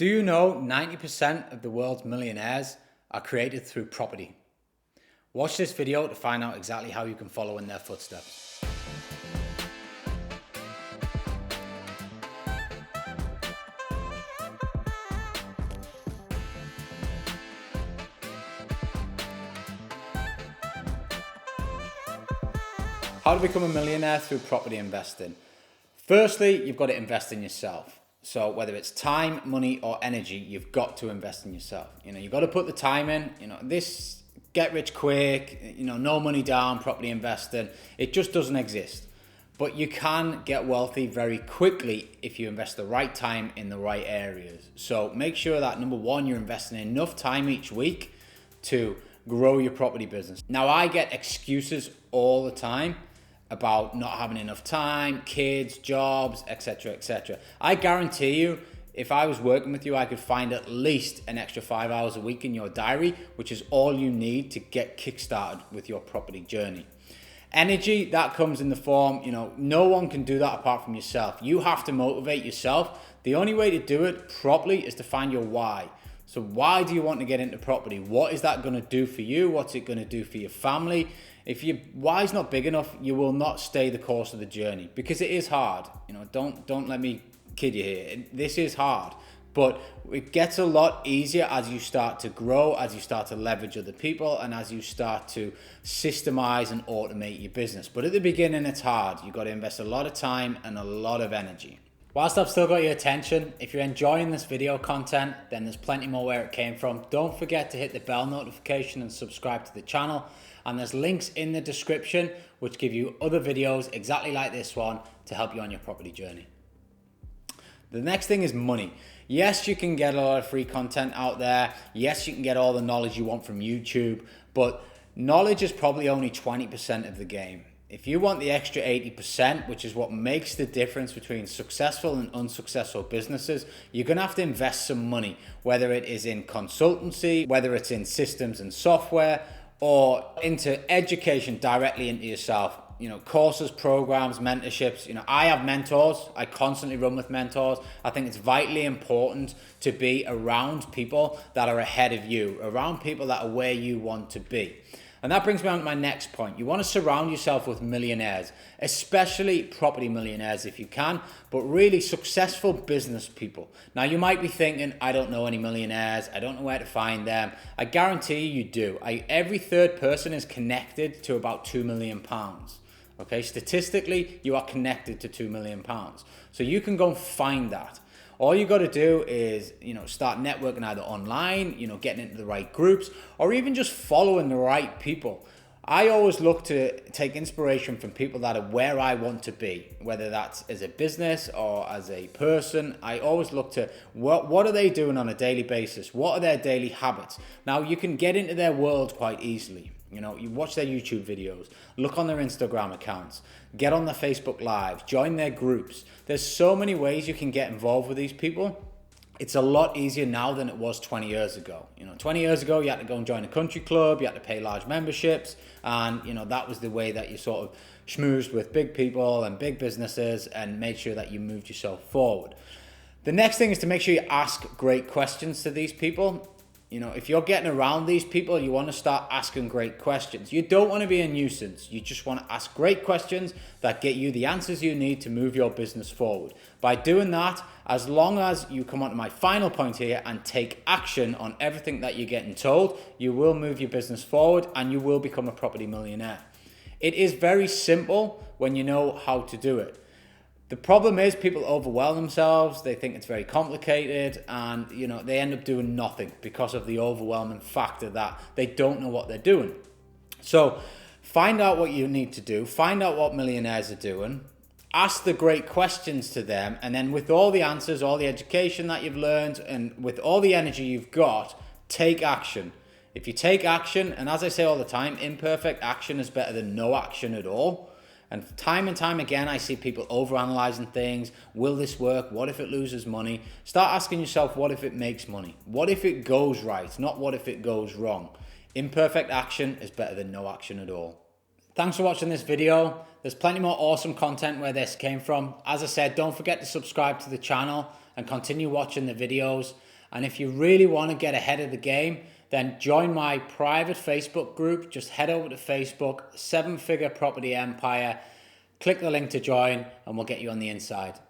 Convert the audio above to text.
Do you know 90% of the world's millionaires are created through property? Watch this video to find out exactly how you can follow in their footsteps. How to become a millionaire through property investing. Firstly, you've got to invest in yourself. So whether it's time, money, or energy, you've got to invest in yourself. You've got to put the time in. This get rich quick, no money down, property investing, it just doesn't exist. But you can get wealthy very quickly if you invest the right time in the right areas. So make sure that number one, you're investing enough time each week to grow your property business. Now, I get excuses all the time about not having enough time, kids, jobs, etc., etc. I guarantee you, if I was working with you, I could find at least an extra 5 hours a week in your diary, which is all you need to get kickstarted with your property journey. Energy, that comes in the form, no one can do that apart from yourself. You have to motivate yourself. The only way to do it properly is to find your why. So why do you want to get into property? What is that going to do for you? What's it going to do for your family? If your why is not big enough, you will not stay the course of the journey, because it is hard. Don't let me kid you here. This is hard, but it gets a lot easier as you start to grow, as you start to leverage other people, and as you start to systemize and automate your business. But at the beginning, it's hard. You've got to invest a lot of time and a lot of energy. Whilst I've still got your attention, if you're enjoying this video content, then there's plenty more where it came from. Don't forget to hit the bell notification and subscribe to the channel. And there's links in the description which give you other videos exactly like this one to help you on your property journey. The next thing is money. Yes, you can get a lot of free content out there. Yes, you can get all the knowledge you want from YouTube, but knowledge is probably only 20% of the game. If you want the extra 80%, which is what makes the difference between successful and unsuccessful businesses, you're going to have to invest some money, whether it is in consultancy, whether it's in systems and software, or into education directly into yourself. Courses, programs, mentorships. I have mentors. I constantly run with mentors. I think it's vitally important to be around people that are ahead of you, around people that are where you want to be. And that brings me on to my next point. You want to surround yourself with millionaires, especially property millionaires if you can, but really successful business people. Now, you might be thinking, I don't know any millionaires. I don't know where to find them. I guarantee you do. Every third person is connected to about £2 million. Okay, statistically, you are connected to £2 million. So you can go and find that. All you got to do is, start networking either online, getting into the right groups, or even just following the right people. I always look to take inspiration from people that are where I want to be, whether that's as a business or as a person. I always look to what are they doing on a daily basis? What are their daily habits? Now, you can get into their world quite easily. You watch their YouTube videos, look on their Instagram accounts, get on their Facebook Live, join their groups. There's so many ways you can get involved with these people. It's a lot easier now than it was 20 years ago. 20 years ago, you had to go and join a country club, you had to pay large memberships, and that was the way that you sort of schmoozed with big people and big businesses and made sure that you moved yourself forward. The next thing is to make sure you ask great questions to these people. If you're getting around these people, you want to start asking great questions. You don't want to be a nuisance. You just want to ask great questions that get you the answers you need to move your business forward. By doing that, as long as you come on to my final point here and take action on everything that you're getting told, you will move your business forward and you will become a property millionaire. It is very simple when you know how to do it. The problem is people overwhelm themselves. They think it's very complicated and, they end up doing nothing because of the overwhelming factor that they don't know what they're doing. So find out what you need to do. Find out what millionaires are doing. Ask the great questions to them. And then with all the answers, all the education that you've learned, and with all the energy you've got, take action. If you take action, and as I say all the time, imperfect action is better than no action at all. And time again, I see people overanalyzing things. Will this work? What if it loses money? Start asking yourself, what if it makes money? What if it goes right? Not what if it goes wrong. Imperfect action is better than no action at all. Thanks for watching this video. There's plenty more awesome content where this came from. As I said, don't forget to subscribe to the channel and continue watching the videos. And if you really want to get ahead of the game, then join my private Facebook group. Just head over to Facebook, 7-Figure Property Empire. Click the link to join and we'll get you on the inside.